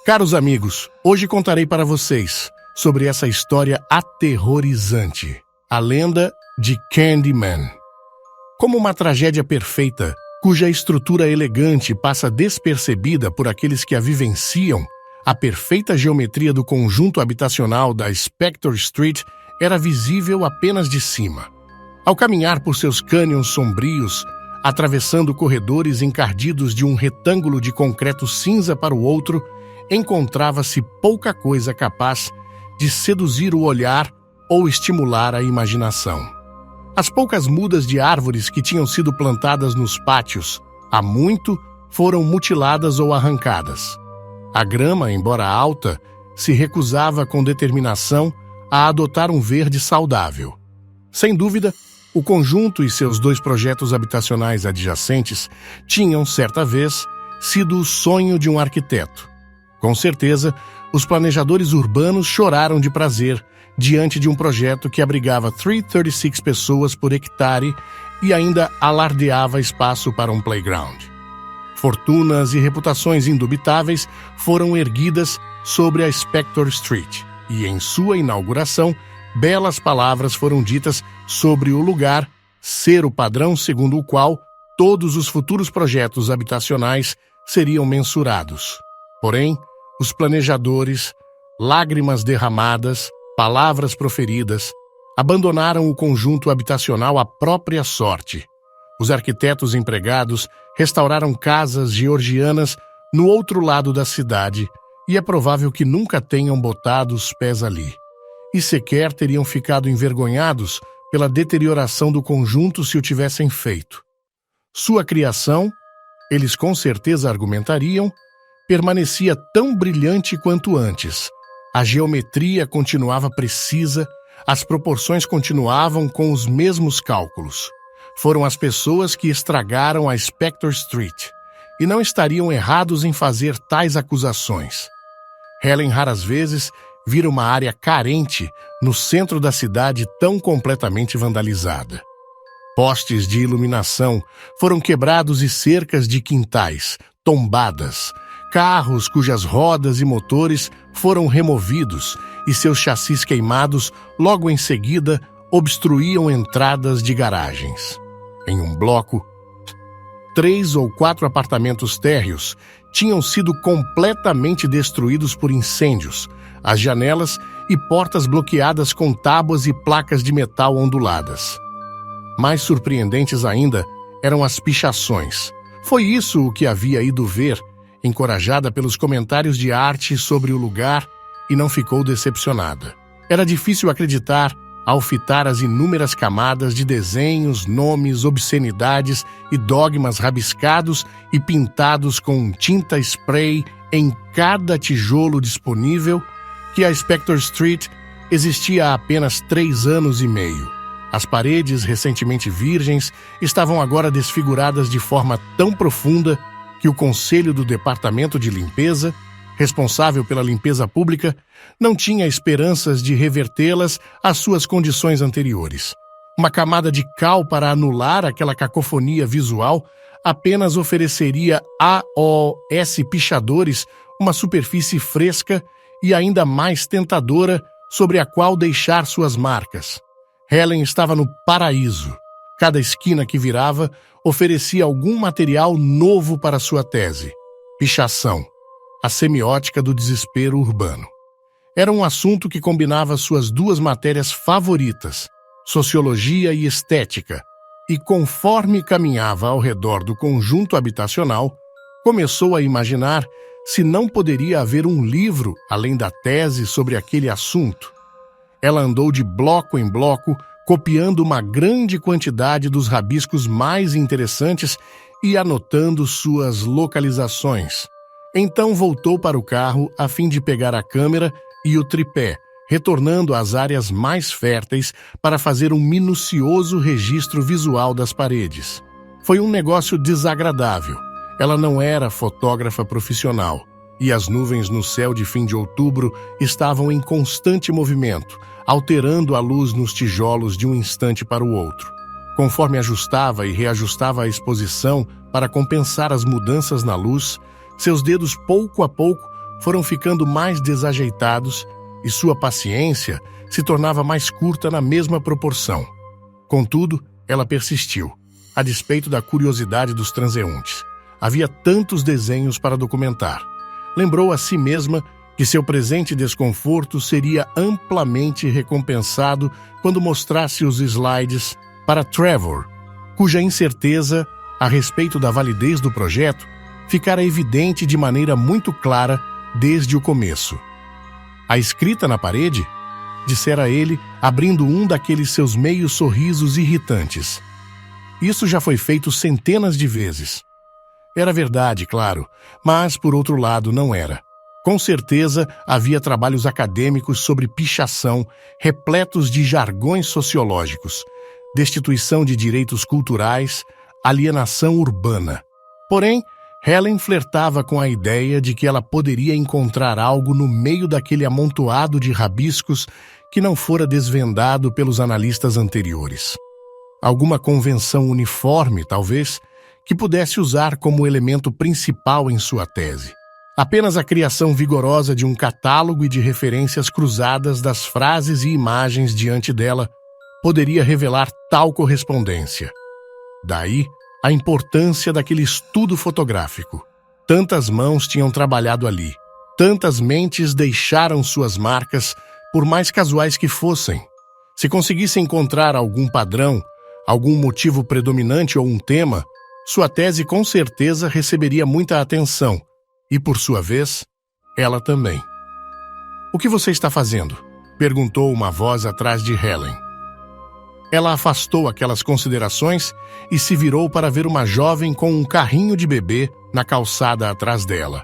Caros amigos, hoje contarei para vocês sobre essa história aterrorizante, a lenda de Candyman. Como uma tragédia perfeita, cuja estrutura elegante passa despercebida por aqueles que a vivenciam, a perfeita geometria do conjunto habitacional da Spector Street era visível apenas de cima. Ao caminhar por seus cânions sombrios, atravessando corredores encardidos de um retângulo de concreto cinza para o outro, encontrava-se pouca coisa capaz de seduzir o olhar ou estimular a imaginação. As poucas mudas de árvores que tinham sido plantadas nos pátios, há muito, foram mutiladas ou arrancadas. A grama, embora alta, se recusava com determinação a adotar um verde saudável. Sem dúvida, o conjunto e seus 2 projetos habitacionais adjacentes tinham, certa vez, sido o sonho de um arquiteto. Com certeza, os planejadores urbanos choraram de prazer diante de um projeto que abrigava 336 pessoas por hectare e ainda alardeava espaço para um playground. Fortunas e reputações indubitáveis foram erguidas sobre a Spector Street e, em sua inauguração, belas palavras foram ditas sobre o lugar ser o padrão segundo o qual todos os futuros projetos habitacionais seriam mensurados. Porém, os planejadores, lágrimas derramadas, palavras proferidas, abandonaram o conjunto habitacional à própria sorte. Os arquitetos empregados restauraram casas georgianas no outro lado da cidade e é provável que nunca tenham botado os pés ali. E sequer teriam ficado envergonhados pela deterioração do conjunto se o tivessem feito. Sua criação, eles com certeza argumentariam, permanecia tão brilhante quanto antes. A geometria continuava precisa, as proporções continuavam com os mesmos cálculos. Foram as pessoas que estragaram a Spector Street, e não estariam errados em fazer tais acusações. Helen raras vezes vira uma área carente no centro da cidade tão completamente vandalizada. Postes de iluminação foram quebrados e cercas de quintais, tombadas, carros cujas rodas e motores foram removidos e seus chassis queimados logo em seguida obstruíam entradas de garagens. Em um bloco, 3 ou 4 apartamentos térreos tinham sido completamente destruídos por incêndios, as janelas e portas bloqueadas com tábuas e placas de metal onduladas. Mais surpreendentes ainda eram as pichações. Foi isso o que havia ido ver, encorajada pelos comentários de arte sobre o lugar, e não ficou decepcionada. Era difícil acreditar ao fitar as inúmeras camadas de desenhos, nomes, obscenidades e dogmas rabiscados e pintados com tinta spray em cada tijolo disponível, que a Spector Street existia há apenas 3 anos e meio. As paredes, recentemente virgens, estavam agora desfiguradas de forma tão profunda que o Conselho do Departamento de Limpeza, responsável pela limpeza pública, não tinha esperanças de revertê-las às suas condições anteriores. Uma camada de cal para anular aquela cacofonia visual apenas ofereceria aos pichadores uma superfície fresca e ainda mais tentadora sobre a qual deixar suas marcas. Helen estava no paraíso. Cada esquina que virava oferecia algum material novo para sua tese. Pichação, a semiótica do desespero urbano. Era um assunto que combinava suas 2 matérias favoritas, sociologia e estética, e conforme caminhava ao redor do conjunto habitacional, começou a imaginar se não poderia haver um livro além da tese sobre aquele assunto. Ela andou de bloco em bloco, copiando uma grande quantidade dos rabiscos mais interessantes e anotando suas localizações. Então voltou para o carro a fim de pegar a câmera e o tripé, retornando às áreas mais férteis para fazer um minucioso registro visual das paredes. Foi um negócio desagradável. Ela não era fotógrafa profissional, e as nuvens no céu de fim de outubro estavam em constante movimento, alterando a luz nos tijolos de um instante para o outro. Conforme ajustava e reajustava a exposição para compensar as mudanças na luz, seus dedos pouco a pouco foram ficando mais desajeitados e sua paciência se tornava mais curta na mesma proporção. Contudo, ela persistiu, a despeito da curiosidade dos transeuntes. Havia tantos desenhos para documentar. Lembrou a si mesma que seu presente desconforto seria amplamente recompensado quando mostrasse os slides para Trevor, cuja incerteza a respeito da validez do projeto ficara evidente de maneira muito clara desde o começo. A escrita na parede? Dissera ele, abrindo um daqueles seus meios sorrisos irritantes. Isso já foi feito centenas de vezes. Era verdade, claro, mas, por outro lado, não era. Com certeza, havia trabalhos acadêmicos sobre pichação, repletos de jargões sociológicos, destituição de direitos culturais, alienação urbana. Porém, Helen flertava com a ideia de que ela poderia encontrar algo no meio daquele amontoado de rabiscos que não fora desvendado pelos analistas anteriores. Alguma convenção uniforme, talvez, que pudesse usar como elemento principal em sua tese. Apenas a criação vigorosa de um catálogo e de referências cruzadas das frases e imagens diante dela poderia revelar tal correspondência. Daí, a importância daquele estudo fotográfico. Tantas mãos tinham trabalhado ali, tantas mentes deixaram suas marcas, por mais casuais que fossem. Se conseguisse encontrar algum padrão, algum motivo predominante ou um tema, sua tese com certeza receberia muita atenção, e por sua vez, ela também. "O que você está fazendo?" perguntou uma voz atrás de Helen. Ela afastou aquelas considerações e se virou para ver uma jovem com um carrinho de bebê na calçada atrás dela.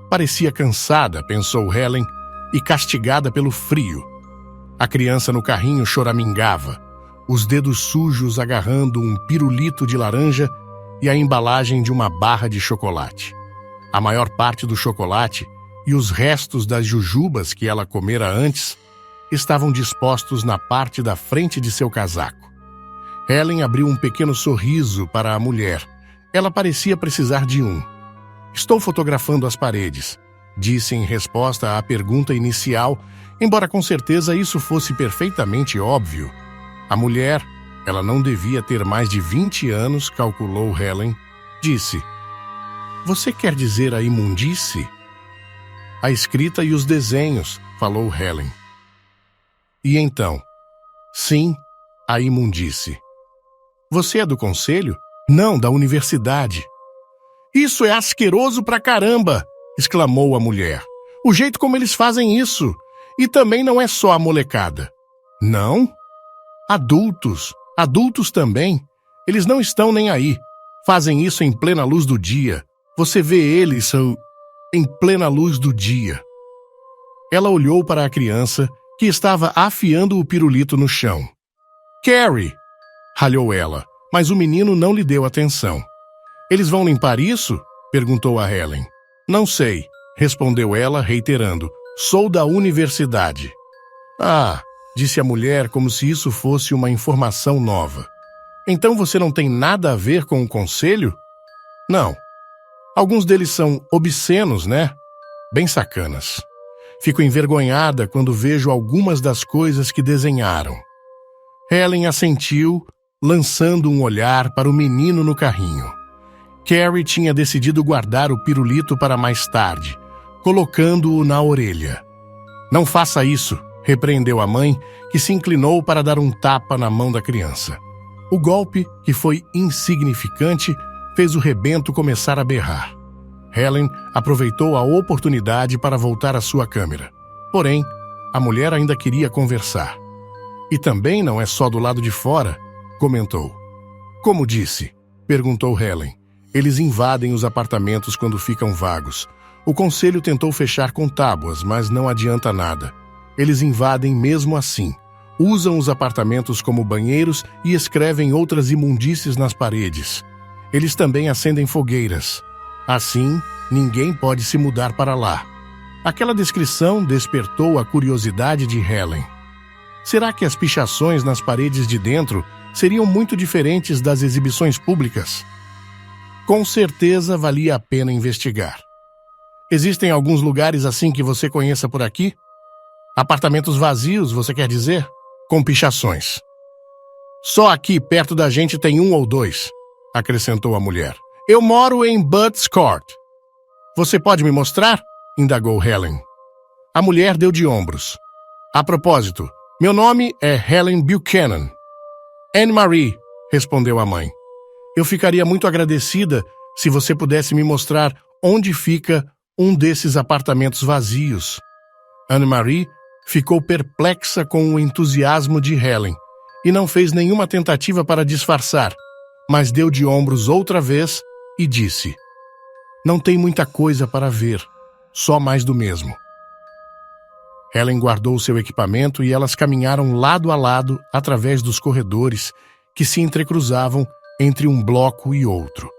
Parecia cansada, pensou Helen, e castigada pelo frio. A criança no carrinho choramingava, os dedos sujos agarrando um pirulito de laranja e a embalagem de uma barra de chocolate. A maior parte do chocolate e os restos das jujubas que ela comera antes estavam dispostos na parte da frente de seu casaco. Helen abriu um pequeno sorriso para a mulher. Ela parecia precisar de um. "Estou fotografando as paredes", disse em resposta à pergunta inicial, embora com certeza isso fosse perfeitamente óbvio. A mulher, ela não devia ter mais de 20 anos, calculou Helen, disse: "Você quer dizer a imundície?" "A escrita e os desenhos", falou Helen. "E então?" "Sim, a imundície." "Você é do conselho?" "Não, da universidade." "Isso é asqueroso pra caramba!" exclamou a mulher. "O jeito como eles fazem isso! E também não é só a molecada." "Não? Adultos também. Eles não estão nem aí. Fazem isso em plena luz do dia. Você vê eles em plena luz do dia." Ela olhou para a criança, que estava afiando o pirulito no chão. "Carrie!" ralhou ela, mas o menino não lhe deu atenção. "Eles vão limpar isso?" perguntou a Helen. "Não sei", respondeu ela, reiterando. "Sou da universidade." "Ah", disse a mulher como se isso fosse uma informação nova. "Então você não tem nada a ver com o conselho?" "Não. Alguns deles são obscenos, né? Bem sacanas. Fico envergonhada quando vejo algumas das coisas que desenharam." Helen assentiu, lançando um olhar para o menino no carrinho. Carrie tinha decidido guardar o pirulito para mais tarde, colocando-o na orelha. "Não faça isso", repreendeu a mãe, que se inclinou para dar um tapa na mão da criança. O golpe, que foi insignificante, fez o rebento começar a berrar. Helen aproveitou a oportunidade para voltar à sua câmera. Porém, a mulher ainda queria conversar. "E também não é só do lado de fora", comentou. "Como disse?" perguntou Helen. "Eles invadem os apartamentos quando ficam vagos. O conselho tentou fechar com tábuas, mas não adianta nada. Eles invadem mesmo assim. Usam os apartamentos como banheiros e escrevem outras imundícies nas paredes. Eles também acendem fogueiras. Assim, ninguém pode se mudar para lá." Aquela descrição despertou a curiosidade de Helen. Será que as pichações nas paredes de dentro seriam muito diferentes das exibições públicas? Com certeza valia a pena investigar. Existem alguns lugares assim que você conheça por aqui? Apartamentos vazios, você quer dizer? Com pichações. Só aqui perto da gente tem 1 ou 2, acrescentou a mulher. Eu moro em Butts Court. Você pode me mostrar? Indagou Helen. A mulher deu de ombros. A propósito, meu nome é Helen Buchanan. Anne-Marie, respondeu a mãe. Eu ficaria muito agradecida se você pudesse me mostrar onde fica um desses apartamentos vazios. Anne-Marie ficou perplexa com o entusiasmo de Helen e não fez nenhuma tentativa para disfarçar, mas deu de ombros outra vez e disse: Não tem muita coisa para ver, só mais do mesmo. Helen guardou seu equipamento e elas caminharam lado a lado através dos corredores que se entrecruzavam entre um bloco e outro.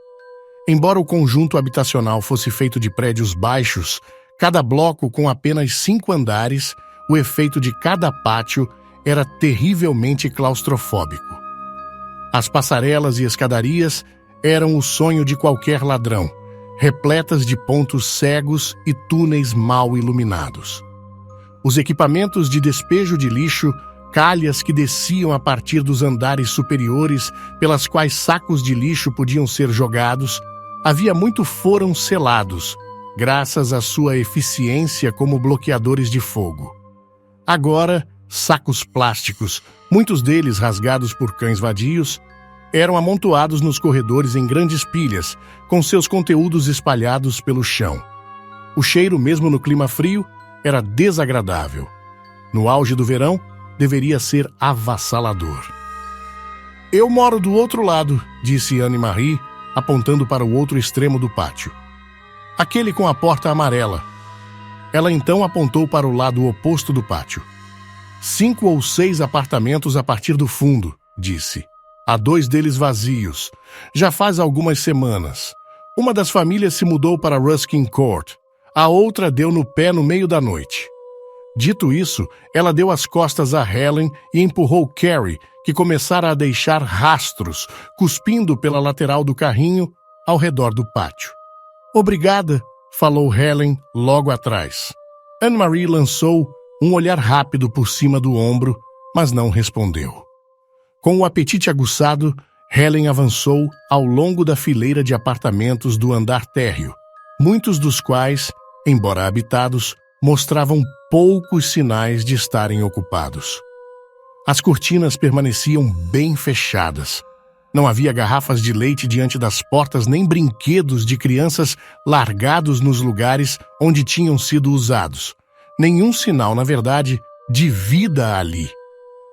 Embora o conjunto habitacional fosse feito de prédios baixos, cada bloco com apenas 5 andares, o efeito de cada pátio era terrivelmente claustrofóbico. As passarelas e escadarias eram o sonho de qualquer ladrão, repletas de pontos cegos e túneis mal iluminados. Os equipamentos de despejo de lixo, calhas que desciam a partir dos andares superiores pelas quais sacos de lixo podiam ser jogados, foram selados, graças à sua eficiência como bloqueadores de fogo. Agora, sacos plásticos, muitos deles rasgados por cães vadios, eram amontoados nos corredores em grandes pilhas, com seus conteúdos espalhados pelo chão. O cheiro, mesmo no clima frio, era desagradável. No auge do verão, deveria ser avassalador. Eu moro do outro lado, disse Anne-Marie, apontando para o outro extremo do pátio. Aquele com a porta amarela. Ela então apontou para o lado oposto do pátio. 5 ou 6 apartamentos a partir do fundo, disse. Há 2 deles vazios. Já faz algumas semanas. Uma das famílias se mudou para Ruskin Court. A outra deu no pé no meio da noite. Dito isso, ela deu as costas a Helen e empurrou Carrie, que começara a deixar rastros, cuspindo pela lateral do carrinho ao redor do pátio. Obrigada, falou Helen logo atrás. Anne-Marie lançou um olhar rápido por cima do ombro, mas não respondeu. Com o apetite aguçado, Helen avançou ao longo da fileira de apartamentos do andar térreo, muitos dos quais, embora habitados, mostravam poucos sinais de estarem ocupados. As cortinas permaneciam bem fechadas. Não havia garrafas de leite diante das portas nem brinquedos de crianças largados nos lugares onde tinham sido usados. Nenhum sinal, na verdade, de vida ali.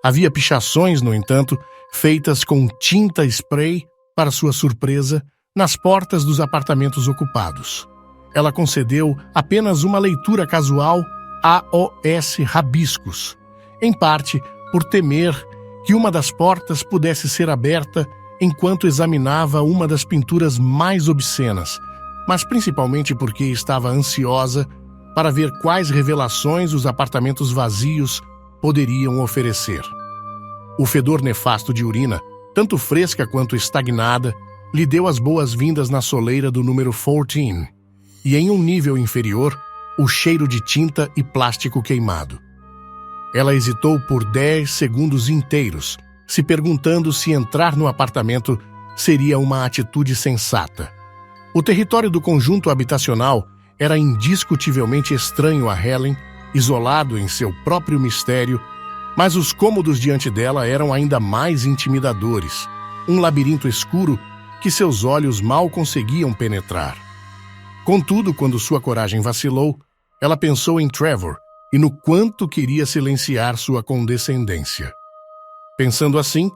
Havia pichações, no entanto, feitas com tinta spray, para sua surpresa, nas portas dos apartamentos ocupados. Ela concedeu apenas uma leitura casual aos rabiscos, em parte por temer que uma das portas pudesse ser aberta enquanto examinava uma das pinturas mais obscenas, mas principalmente porque estava ansiosa para ver quais revelações os apartamentos vazios poderiam oferecer. O fedor nefasto de urina, tanto fresca quanto estagnada, lhe deu as boas-vindas na soleira do número 14, e em um nível inferior, o cheiro de tinta e plástico queimado. Ela hesitou por 10 segundos inteiros, se perguntando se entrar no apartamento seria uma atitude sensata. O território do conjunto habitacional era indiscutivelmente estranho a Helen, isolado em seu próprio mistério, mas os cômodos diante dela eram ainda mais intimidadores, um labirinto escuro que seus olhos mal conseguiam penetrar. Contudo, quando sua coragem vacilou, ela pensou em Trevor e no quanto queria silenciar sua condescendência. Pensando assim,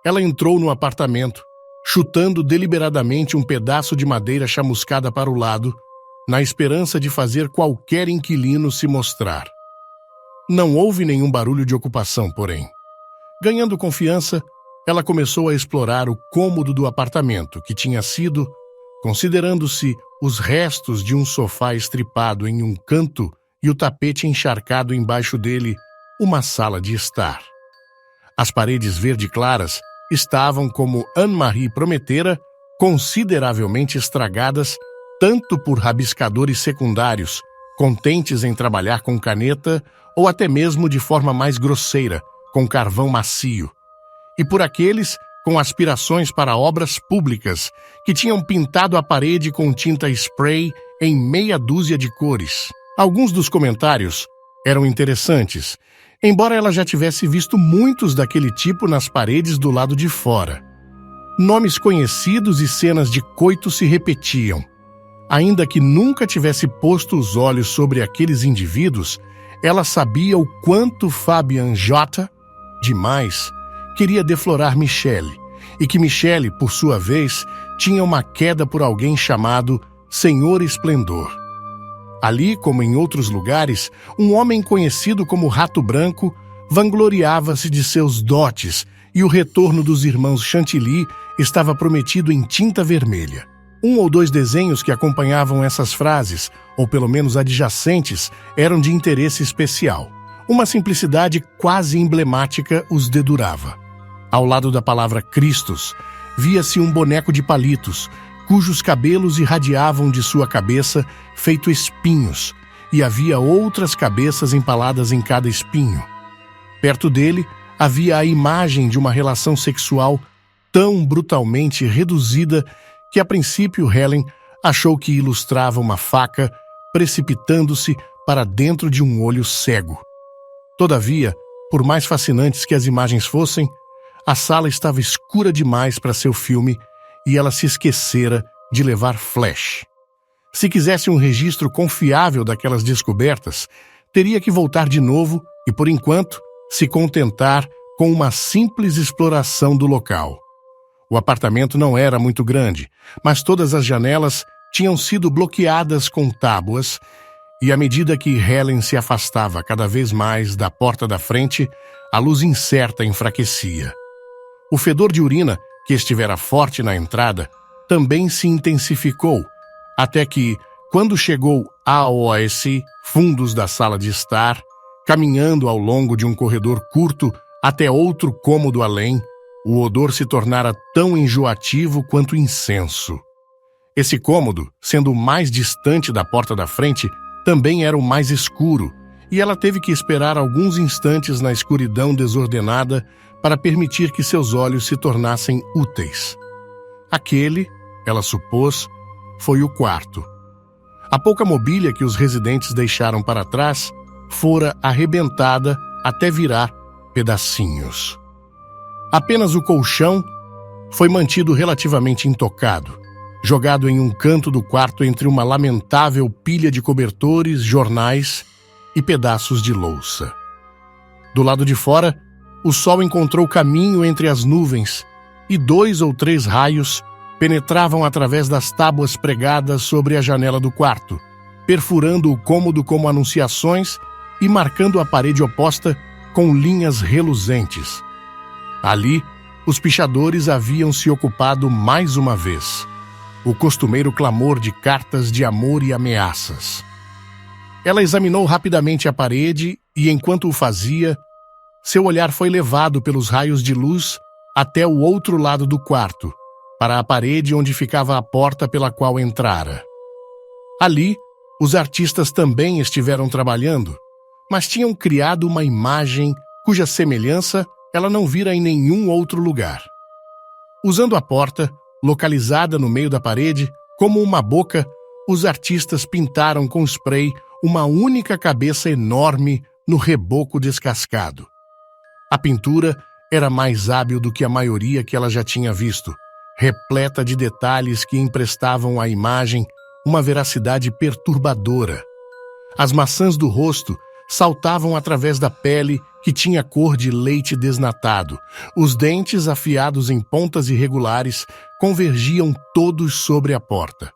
ela entrou no apartamento, chutando deliberadamente um pedaço de madeira chamuscada para o lado, na esperança de fazer qualquer inquilino se mostrar. Não houve nenhum barulho de ocupação, porém. Ganhando confiança, ela começou a explorar o cômodo do apartamento, que tinha sido, considerando-se os restos de um sofá estripado em um canto e o tapete encharcado embaixo dele, uma sala de estar. As paredes verde claras estavam, como Anne-Marie prometera, consideravelmente estragadas, tanto por rabiscadores secundários, contentes em trabalhar com caneta, ou até mesmo de forma mais grosseira, com carvão macio, e por aqueles com aspirações para obras públicas, que tinham pintado a parede com tinta spray em meia dúzia de cores. Alguns dos comentários eram interessantes, embora ela já tivesse visto muitos daquele tipo nas paredes do lado de fora. Nomes conhecidos e cenas de coito se repetiam. Ainda que nunca tivesse posto os olhos sobre aqueles indivíduos, ela sabia o quanto Fabian J., demais, queria deflorar Michelle, e que Michelle, por sua vez, tinha uma queda por alguém chamado Senhor Esplendor. Ali, como em outros lugares, um homem conhecido como Rato Branco vangloriava-se de seus dotes e o retorno dos irmãos Chantilly estava prometido em tinta vermelha. Um ou dois desenhos que acompanhavam essas frases, ou pelo menos adjacentes, eram de interesse especial. Uma simplicidade quase emblemática os dedurava. Ao lado da palavra Christus, via-se um boneco de palitos, cujos cabelos irradiavam de sua cabeça, feito espinhos, e havia outras cabeças empaladas em cada espinho. Perto dele, havia a imagem de uma relação sexual tão brutalmente reduzida que, a princípio, Helen achou que ilustrava uma faca precipitando-se para dentro de um olho cego. Todavia, por mais fascinantes que as imagens fossem, a sala estava escura demais para seu filme e ela se esquecera de levar flash. Se quisesse um registro confiável daquelas descobertas, teria que voltar de novo e, por enquanto, se contentar com uma simples exploração do local. O apartamento não era muito grande, mas todas as janelas tinham sido bloqueadas com tábuas, e à medida que Helen se afastava cada vez mais da porta da frente, a luz incerta enfraquecia. O fedor de urina, que estivera forte na entrada, também se intensificou, até que, quando chegou aos fundos da sala de estar, caminhando ao longo de um corredor curto até outro cômodo além, o odor se tornara tão enjoativo quanto incenso. Esse cômodo, sendo o mais distante da porta da frente, também era o mais escuro, e ela teve que esperar alguns instantes na escuridão desordenada para permitir que seus olhos se tornassem úteis. Aquele, ela supôs, foi o quarto. A pouca mobília que os residentes deixaram para trás fora arrebentada até virar pedacinhos. Apenas o colchão foi mantido relativamente intocado, jogado em um canto do quarto entre uma lamentável pilha de cobertores, jornais e pedaços de louça. Do lado de fora, o sol encontrou caminho entre as nuvens e 2 ou 3 raios penetravam através das tábuas pregadas sobre a janela do quarto, perfurando o cômodo como anunciações e marcando a parede oposta com linhas reluzentes. Ali, os pichadores haviam se ocupado mais uma vez. O costumeiro clamor de cartas de amor e ameaças. Ela examinou rapidamente a parede e, enquanto o fazia, seu olhar foi levado pelos raios de luz até o outro lado do quarto, para a parede onde ficava a porta pela qual entrara. Ali, os artistas também estiveram trabalhando, mas tinham criado uma imagem cuja semelhança ela não vira em nenhum outro lugar. Usando a porta, localizada no meio da parede, como uma boca, os artistas pintaram com spray uma única cabeça enorme no reboco descascado. A pintura era mais hábil do que a maioria que ela já tinha visto, repleta de detalhes que emprestavam à imagem uma veracidade perturbadora. As maçãs do rosto saltavam através da pele que tinha cor de leite desnatado. Os dentes, afiados em pontas irregulares, convergiam todos sobre a porta.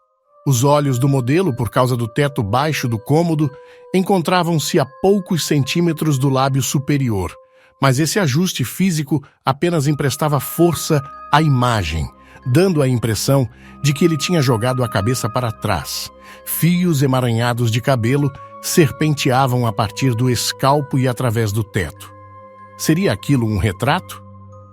Os olhos do modelo, por causa do teto baixo do cômodo, encontravam-se a poucos centímetros do lábio superior, mas esse ajuste físico apenas emprestava força à imagem, dando a impressão de que ele tinha jogado a cabeça para trás. Fios emaranhados de cabelo serpenteavam a partir do escalpo e através do teto. Seria aquilo um retrato?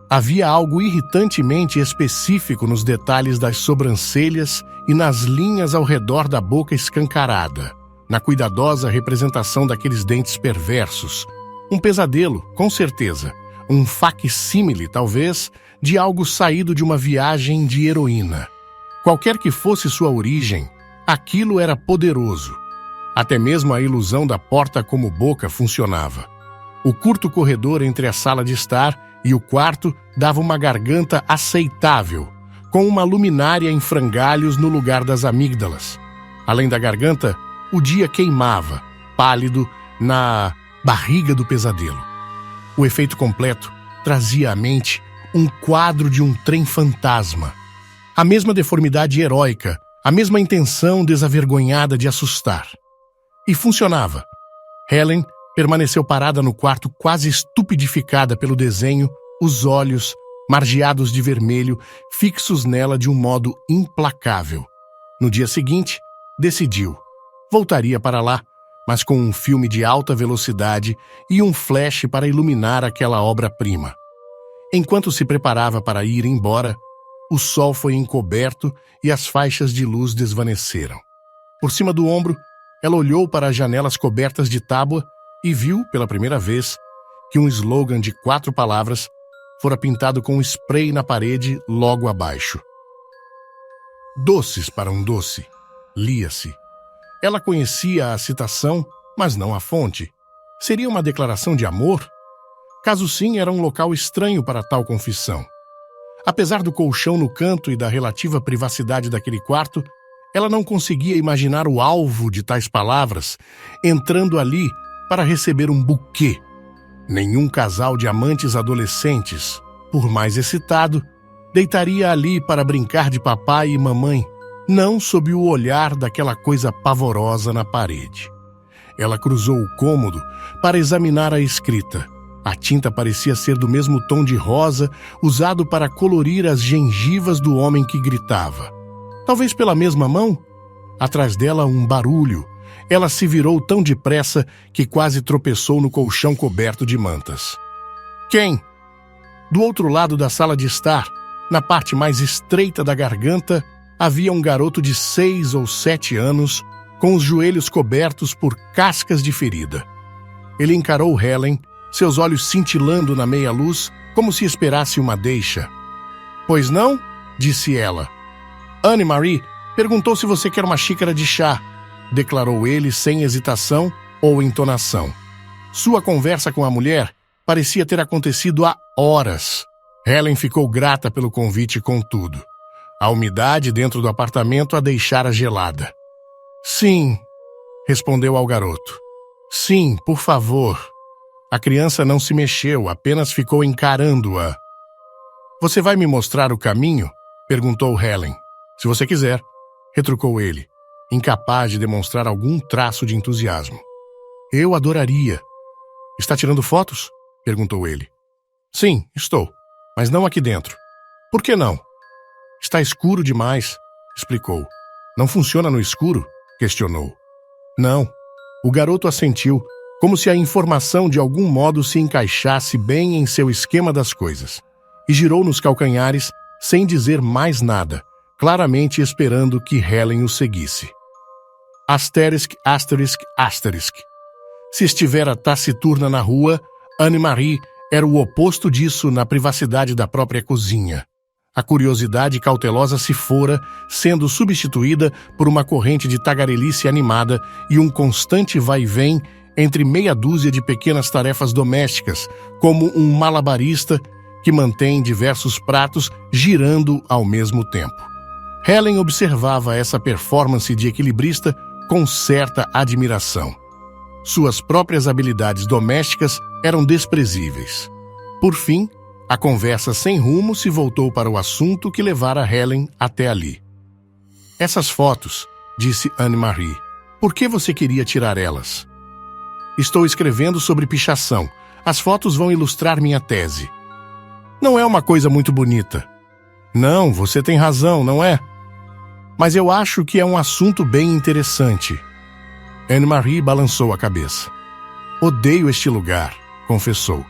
Havia algo irritantemente específico nos detalhes das sobrancelhas e nas linhas ao redor da boca escancarada, na cuidadosa representação daqueles dentes perversos. Um pesadelo, com certeza. Um facsímile, talvez, de algo saído de uma viagem de heroína. Qualquer que fosse sua origem, aquilo era poderoso. Até mesmo a ilusão da porta como boca funcionava. O curto corredor entre a sala de estar e o quarto dava uma garganta aceitável, com uma luminária em frangalhos no lugar das amígdalas. Além da garganta, o dia queimava, pálido, na barriga do pesadelo. O efeito completo trazia à mente um quadro de um trem fantasma. A mesma deformidade heróica, a mesma intenção desavergonhada de assustar. E funcionava. Helen permaneceu parada no quarto, quase estupidificada pelo desenho, os olhos, margeados de vermelho, fixos nela de um modo implacável. No dia seguinte, decidiu. Voltaria para lá, mas com um filme de alta velocidade e um flash para iluminar aquela obra-prima. Enquanto se preparava para ir embora, o sol foi encoberto e as faixas de luz desvaneceram. Por cima do ombro, ela olhou para as janelas cobertas de tábua e viu, pela primeira vez, que um slogan de 4 palavras fora pintado com spray na parede logo abaixo. Doces para um doce, lia-se. Ela conhecia a citação, mas não a fonte. Seria uma declaração de amor? Caso sim, era um local estranho para tal confissão. Apesar do colchão no canto e da relativa privacidade daquele quarto, ela não conseguia imaginar o alvo de tais palavras entrando ali para receber um buquê. Nenhum casal de amantes adolescentes, por mais excitado, deitaria ali para brincar de papai e mamãe, não sob o olhar daquela coisa pavorosa na parede. Ela cruzou o cômodo para examinar a escrita. A tinta parecia ser do mesmo tom de rosa usado para colorir as gengivas do homem que gritava. Talvez pela mesma mão? Atrás dela, um barulho. Ela se virou tão depressa que quase tropeçou no colchão coberto de mantas. Quem? Do outro lado da sala de estar, na parte mais estreita da garganta, havia um garoto de 6 ou 7 anos, com os joelhos cobertos por cascas de ferida. Ele encarou Helen, seus olhos cintilando na meia-luz, como se esperasse uma deixa. Pois não? Disse ela. Anne-Marie perguntou se você quer uma xícara de chá, declarou ele sem hesitação ou entonação. Sua conversa com a mulher parecia ter acontecido há horas. Helen ficou grata pelo convite, contudo. A umidade dentro do apartamento a deixara gelada. Sim, respondeu ao garoto. Sim, por favor. A criança não se mexeu, apenas ficou encarando-a. Você vai me mostrar o caminho? Perguntou Helen. Se você quiser, retrucou ele, incapaz de demonstrar algum traço de entusiasmo. Eu adoraria. Está tirando fotos? Perguntou ele. Sim, estou, mas não aqui dentro. Por que não? Está escuro demais, explicou. Não funciona no escuro? Questionou. Não. O garoto assentiu, como se a informação de algum modo se encaixasse bem em seu esquema das coisas, e girou nos calcanhares sem dizer mais nada, claramente esperando que Helen o seguisse. Asterisk, asterisk, asterisk. Se estivera taciturna na rua, Anne-Marie era o oposto disso na privacidade da própria cozinha. A curiosidade cautelosa se fora, sendo substituída por uma corrente de tagarelice animada e um constante vai-vem entre meia dúzia de pequenas tarefas domésticas, como um malabarista que mantém diversos pratos girando ao mesmo tempo. Helen observava essa performance de equilibrista com certa admiração. Suas próprias habilidades domésticas eram desprezíveis. Por fim, a conversa sem rumo se voltou para o assunto que levara Helen até ali. Essas fotos, disse Anne-Marie, por que você queria tirar elas? Estou escrevendo sobre pichação. As fotos vão ilustrar minha tese. Não é uma coisa muito bonita. Não, você tem razão, não é? Mas eu acho que é um assunto bem interessante. Anne-Marie balançou a cabeça. Odeio este lugar, confessou.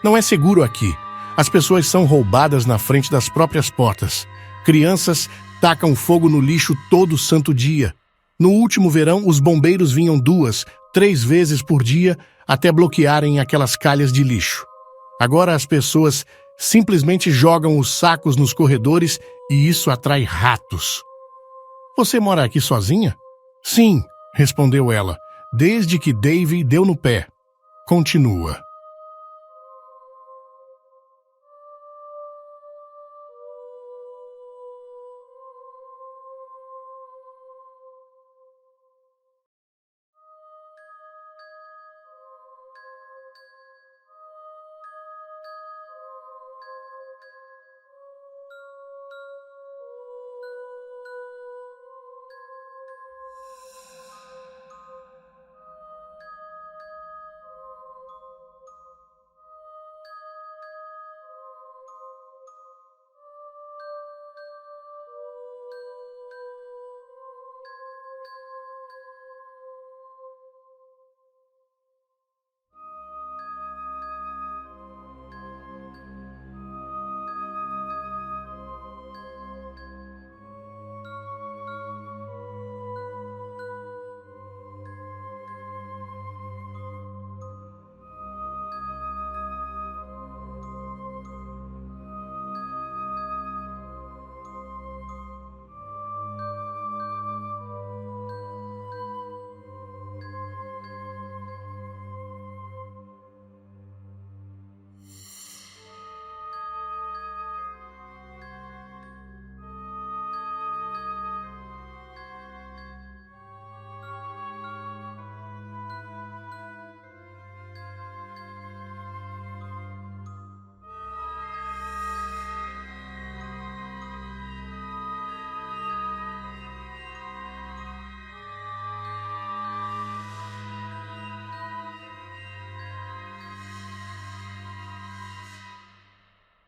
Não é seguro aqui. As pessoas são roubadas na frente das próprias portas. Crianças tacam fogo no lixo todo santo dia. No último verão, os bombeiros vinham 2, 3 vezes por dia até bloquearem aquelas calhas de lixo. Agora as pessoas simplesmente jogam os sacos nos corredores e isso atrai ratos. Você mora aqui sozinha? Sim, respondeu ela, desde que Dave deu no pé. Continua.